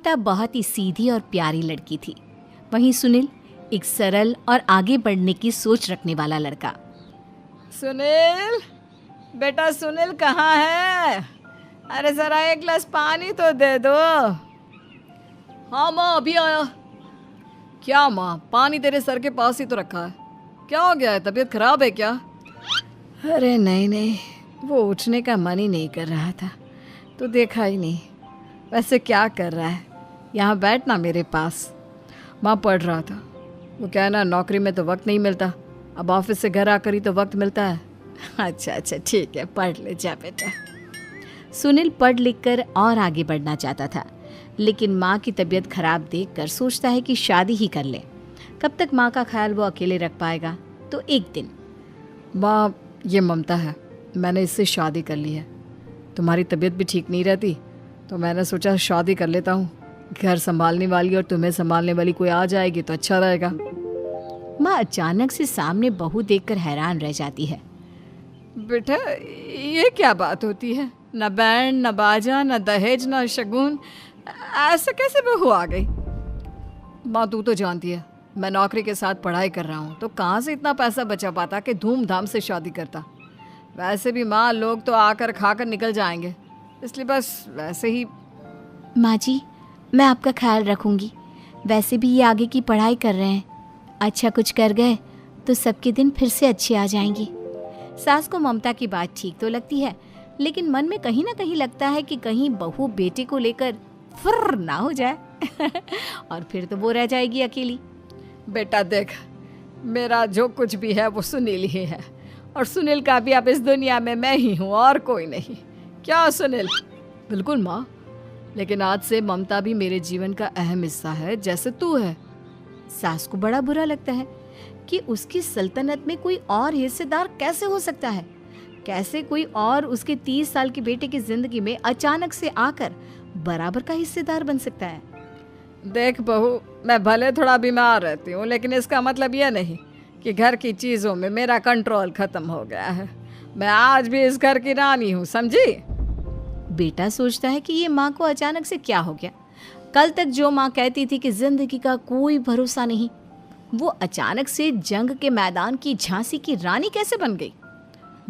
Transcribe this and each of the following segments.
ममता बहुत ही सीधी और प्यारी लड़की थी। वहीं सुनील एक सरल और आगे बढ़ने की सोच रखने वाला लड़का। सुनील, बेटा सुनील कहाँ है? अरे जरा एक गिलास पानी तो दे दो। हाँ माँ, अभी आया। क्या माँ, पानी तेरे सर के पास ही तो रखा है। क्या हो गया है, तबीयत खराब है क्या? अरे नहीं नहीं, वो उठने का मन ही नहीं कर रहा था तो देखा ही नहीं। वैसे क्या कर रहा है? यहाँ बैठ ना मेरे पास। माँ पढ़ रहा था। वो क्या है ना, नौकरी में तो वक्त नहीं मिलता, अब ऑफिस से घर आकर ही तो वक्त मिलता है। अच्छा ठीक है, पढ़ ले जा बेटा। सुनील पढ़ लिख कर और आगे बढ़ना चाहता था, लेकिन माँ की तबीयत खराब देखकर सोचता है कि शादी ही कर ले। कब तक माँ का ख्याल वो अकेले रख पाएगा। तो एक दिन, माँ ये ममता है, मैंने इससे शादी कर ली है। तुम्हारी तबीयत भी ठीक नहीं रहती तो मैंने सोचा शादी कर लेता हूँ। घर संभालने वाली और तुम्हें संभालने वाली कोई आ जाएगी तो अच्छा रहेगा। माँ अचानक से सामने बहू देखकर हैरान रह जाती है। बेटा ये क्या बात होती है? न बैंड, न बाजा, न दहेज, न शगुन, ऐसे कैसे बहू आ गई? माँ तू तो जानती है मैं नौकरी के साथ पढ़ाई कर रहा हूँ, तो कहाँ से इतना पैसा बचा पाता कि धूमधाम से शादी करता। वैसे भी माँ, लोग तो आकर खाकर निकल जाएंगे, इसलिए बस वैसे ही। माँ जी, मैं आपका ख्याल रखूंगी। वैसे भी ये आगे की पढ़ाई कर रहे हैं, अच्छा कुछ कर गए तो सबके दिन फिर से अच्छे आ जाएंगे। सास को ममता की बात ठीक तो लगती है, लेकिन मन में कहीं ना कहीं लगता है कि कहीं बहू बेटे को लेकर फुर्र ना हो जाए और फिर तो वो रह जाएगी अकेली। बेटा देख, मेरा जो कुछ भी है वो सुनील ही है, और सुनील का भी अब इस दुनिया में मैं ही हूँ और कोई नहीं। क्या सुनील? बिल्कुल माँ, लेकिन आज से ममता भी मेरे जीवन का अहम हिस्सा है, जैसे तू है। सास को बड़ा बुरा लगता है कि उसकी सल्तनत में कोई और हिस्सेदार कैसे हो सकता है। कैसे कोई और उसके 30 साल के बेटे की जिंदगी में अचानक से आकर बराबर का हिस्सेदार बन सकता है। देख बहू, मैं भले थोड़ा बीमार रहती हूँ, लेकिन इसका मतलब यह नहीं कि घर की चीज़ों में मेरा कंट्रोल खत्म हो गया है। मैं आज भी इस घर की रानी हूँ, समझी? बेटा सोचता है कि ये माँ को अचानक से क्या हो गया। कल तक जो माँ कहती थी कि जिंदगी का कोई भरोसा नहीं, वो अचानक से जंग के मैदान की झांसी की रानी कैसे बन गई।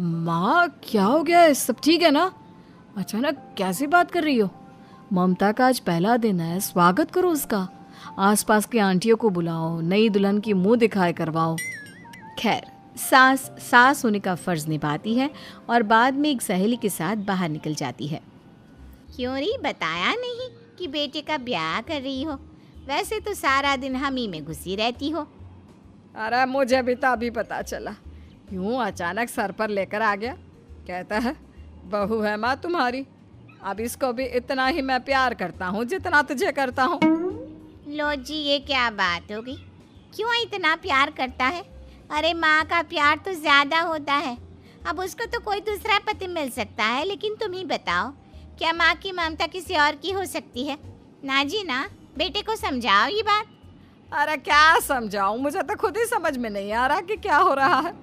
माँ क्या हो गया है? सब ठीक है ना? अचानक कैसी बात कर रही हो? ममता का आज पहला दिन है, स्वागत करो उसका। आसपास की आंटियों को बुलाओ, नई दुल्हन की मुंह दिखाए करवाओ। खैर, सास होने का फर्ज निभाती है और बाद में एक सहेली के साथ बाहर निकल जाती है। क्यों री बताया नहीं कि बेटे का ब्याह कर रही हो? वैसे तो सारा दिन हम ही में घुसी रहती हो। अरे मुझे भी तो अभी पता चला, यूं अचानक सर पर लेकर आ गया। कहता है बहू है माँ तुम्हारी। अब इसको भी इतना ही मैं प्यार करता हूँ जितना तुझे करता हूँ। लो जी, ये क्या बात हो गई? क्यों इतना प्यार करता है? अरे माँ का प्यार तो ज़्यादा होता है। अब उसको तो कोई दूसरा पति मिल सकता है, लेकिन तुम ही बताओ, क्या माँ की ममता किसी और की हो सकती है? ना जी ना, बेटे को समझाओ ये बात। अरे क्या समझाऊं, मुझे तो खुद ही समझ में नहीं आ रहा कि क्या हो रहा है।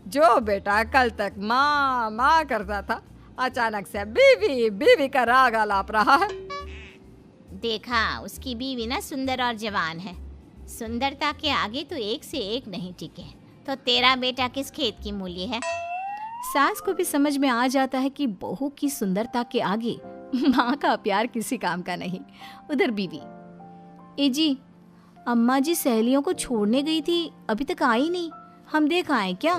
जो बेटा कल तक माँ माँ करता था, अचानक से बीवी बीवी का राग आलाप रहा है। देखा, उसकी बीवी ना सुंदर और जवान है। सुंदरता के आगे तो एक से एक नहीं टिके, तो तेरा बेटा किस खेत की मूली है? सास को भी समझ में आ जाता है कि बहू की सुंदरता के आगे माँ का प्यार किसी काम का नहीं। उधर बीवी, ए जी, अम्मा जी सहेलियों को छोड़ने गई थी, अभी तक आई नहीं, हम देख आए क्या?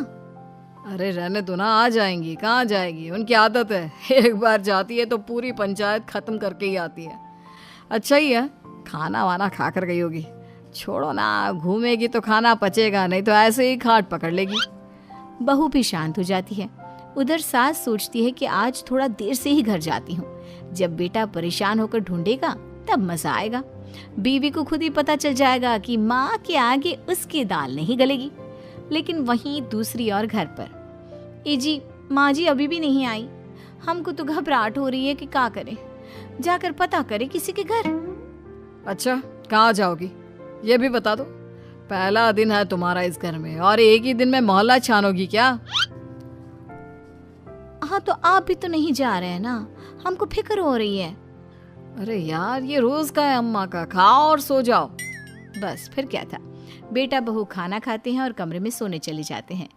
अरे रहने दो ना, आ जाएंगी। कहाँ जाएगी, उनकी आदत है। एक बार जाती है तो पूरी पंचायत खत्म करके ही आती है। अच्छा ही है, खाना वाना खा कर गई होगी। छोड़ो ना, घूमेगी तो खाना पचेगा, नहीं तो ऐसे ही खाट पकड़ लेगी। बहू भी शांत हो जाती है। उधर सास सोचती है कि आज थोड़ा देर से ही घर जाती हूँ, जब बेटा परेशान होकर ढूंढेगा तब मजा आएगा। बीवी को खुद ही पता चल जाएगा कि माँ के आगे उसकी दाल नहीं गलेगी। लेकिन वहीं दूसरी ओर घर पर, ए जी, माँ जी अभी भी नहीं आई, हमको तो घबराहट हो रही है कि क्या करें, जाकर पता करें किसी के घर। अच्छा, कहाँ जाओगी ये भी बता दो। पहला दिन है तुम्हारा इस घर में और एक ही दिन में मोहल्ला छानोगी क्या? हाँ, तो आप भी तो नहीं जा रहे हैं ना, हमको फिक्र हो रही है। अरे यार, ये रोज का है अम्मा का, खाओ और सो जाओ। बस फिर क्या था। बेटा बहू खाना खाते हैं और कमरे में सोने चले जाते हैं।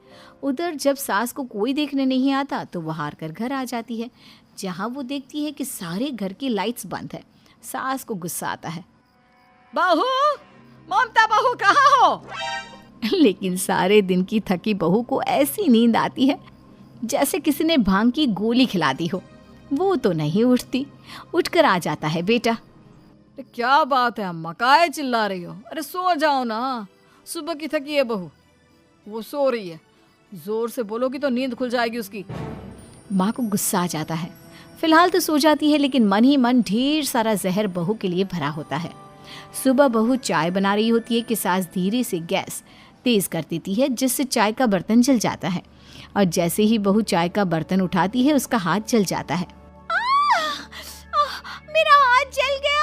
उधर जब सास को कोई देखने नहीं आता तो वो हार कर घर आ जाती है, जहाँ वो देखती है कि सारे घर की लाइट्स बंद है। सास को गुस्सा आता है। बहू, ममता बहू कहाँ हो? लेकिन सारे दिन की थकी बहू को ऐसी नींद आती है जैसे किसी ने भांग की गोली खिला दी हो। वो तो नहीं उठती। उठकर आ जाता है बेटा। अरे क्या बात है अम्मा, काहे चिल्ला रही हो? अरे सो जाओ ना, सुबह की थकी है बहू, वो सो रही है। जोर से बोलोगी तो नींद खुल जाएगी उसकी। माँ को गुस्सा आ जाता है। फिलहाल तो सो जाती है, लेकिन मन ही मन ढेर सारा जहर बहू के लिए भरा होता है। सुबह बहू चाय बना रही होती है कि सास धीरे से गैस तेज कर देती है, जिससे चाय का बर्तन जल जाता है। और जैसे ही बहू चाय का बर्तन उठाती है उसका हाथ जल जाता है। मेरा हाथ जल गया।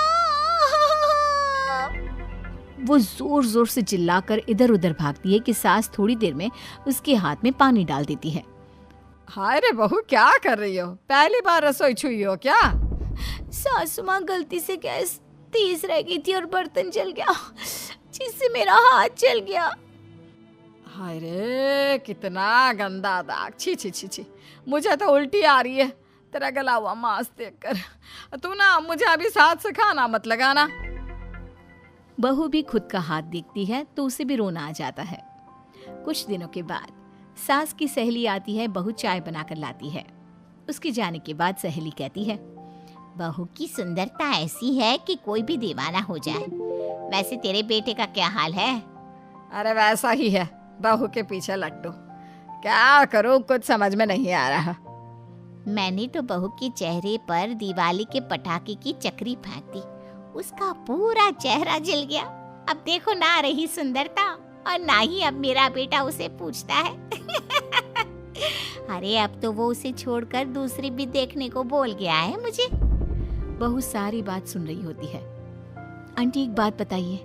वो जोर जोर से चिल्लाकर इधर उधर भागती है कि सास थोड़ी देर में उसके हाथ में पानी डाल देती है। हाय रे बहू, क्या कर रही हो? पहली बार रसोई छुई हो क्या? सासू माँ गलती से गैस तेज रह गई थी और बर्तन जल गया, जिससे मेरा हाथ जल गया। हाय रे, कितना गंदा दाग। छी छी छी छी, मुझे तो उल्टी आ रही है तेरा गला हुआ मांस देखकर। तू ना मुझे अभी साथ से खाना मत लगाना। बहू भी खुद का हाथ देखती है तो उसे भी रोना आ जाता है। कुछ दिनों के बाद सास की सहेली आती है। बहू चाय बनाकर लाती है। उसके जाने के बाद सहेली कहती है, बहू की सुंदरता ऐसी है कि कोई भी दीवाना हो जाए। वैसे तेरे बेटे का क्या हाल है? अरे वैसा ही है, बहू के पीछे लट्टू। क्या करूं, कुछ समझ में नहीं आ रहा। मैंने तो बहू के चेहरे पर दिवाली के पटाखे की चक्री फेंक दी, उसका पूरा चेहरा जल गया। अब देखो ना रही सुंदरता, और ना ही अब मेरा बेटा उसे पूछता है। अरे अब तो वो उसे छोड़कर दूसरी भी देखने को बोल गया है मुझे। बहू सारी बात सुन रही होती है। आंटी एक बात बताइए,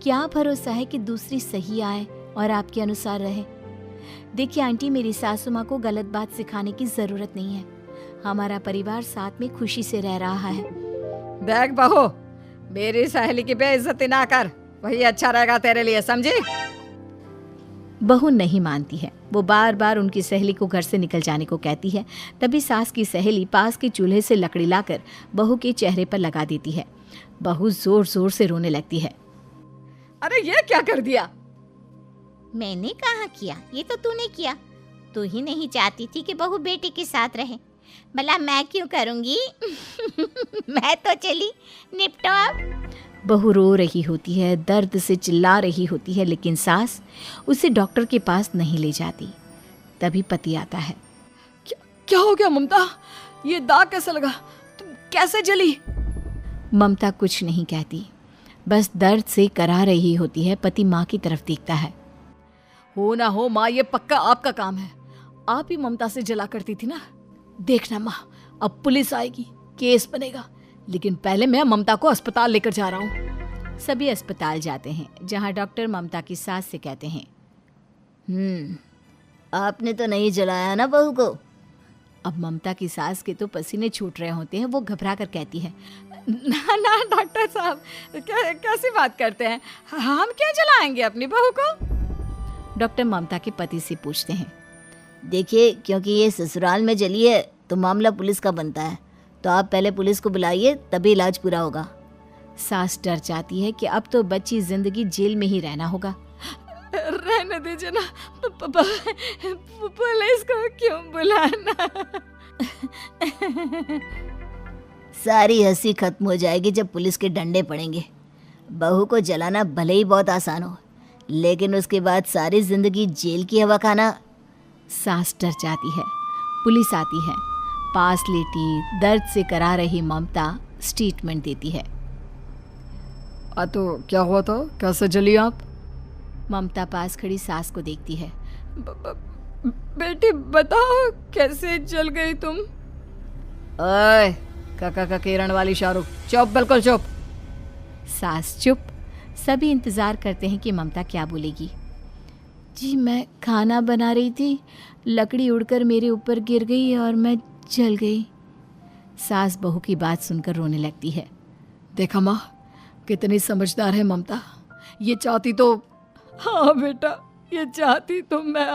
क्या भरोसा है कि दूसरी सही आए और आपके अनुसार रहे? देखिए आंटी, मेरी सासू माँ को गलत बात सिखाने की जरूरत नहीं है। हमारा परिवार साथ में खुशी से रह रहा है। देख बहू, मेरी सहेली की बेइज्जती ना कर, वही अच्छा रहेगा तेरे लिए, समझी? बहू नहीं मानती है। वो बार बार उनकी सहेली को घर से निकल जाने को कहती है। तभी सास की सहेली पास के चूल्हे से लकड़ी लाकर बहू के चेहरे पर लगा देती है। बहू जोर जोर से रोने लगती है। अरे ये क्या कर दिया? मैंने कहाँ किया, ये तो तूने किया। तू ही नहीं चाहती थी कि बहू बेटे के साथ रहे, भला मैं क्यों करूँगी? मैं तो चली, निपटो अब। बहू रो रही होती है, दर्द से चिल्ला रही होती है, लेकिन सास उसे डॉक्टर के पास नहीं ले जाती। तभी पति आता है। क्या हो गया ममता? ये दाग कैसे लगा? तुम कैसे जली? ममता कुछ नहीं कहती, बस दर्द से करा रही होती है। पति माँ की तरफ देखता है। हो ना हो माँ, ये पक्का आपका काम है। आप ही ममता से जला करती थी ना। देखना माँ, अब पुलिस आएगी, केस बनेगा, लेकिन पहले मैं ममता को अस्पताल लेकर जा रहा हूँ। सभी अस्पताल जाते हैं, जहाँ डॉक्टर ममता की सास से कहते हैं, आपने तो नहीं जलाया ना बहू को? अब ममता की सास के तो पसीने छूट रहे होते हैं। वो घबरा कर कहती है, ना ना डॉक्टर साहब, कैसी बात करते हैं? हम क्या जलाएंगे अपनी बहू को? डॉक्टर ममता के पति से पूछते हैं। देखिए, क्योंकि ये ससुराल में जली है तो मामला पुलिस का बनता है, तो आप पहले पुलिस को बुलाइए, तभी इलाज पूरा होगा। सास डर जाती है कि अब तो बच्ची जिंदगी जेल में ही रहना होगा। रहने दीजिए ना, पुलिस को क्यों बुलाना? सारी हंसी खत्म हो जाएगी जब पुलिस के डंडे पड़ेंगे। बहू को जलाना भले ही बहुत आसान हो, लेकिन उसके बाद सारी जिंदगी जेल की हवा खाना। सास डर जाती है। पुलिस आती है। पास लेटी दर्द से करा रही ममता स्टेटमेंट देती है। तो क्या हुआ था? कैसे जली आप? ममता पास खड़ी सास को देखती है। बेटी बताओ, कैसे जल गई तुम? ओए, काका का किरण वाली शाहरुख, चुप, बिल्कुल चुप। सास चुप। सभी इंतजार करते हैं कि ममता क्या बोलेगी। जी, मैं खाना बना रही थी, लकड़ी उड़कर मेरे ऊपर गिर गई और मैं जल गई। सास बहू की बात सुनकर रोने लगती है। देखा माँ, कितनी समझदार है ममता। ये चाहती तो, हाँ बेटा, ये चाहती तो मैं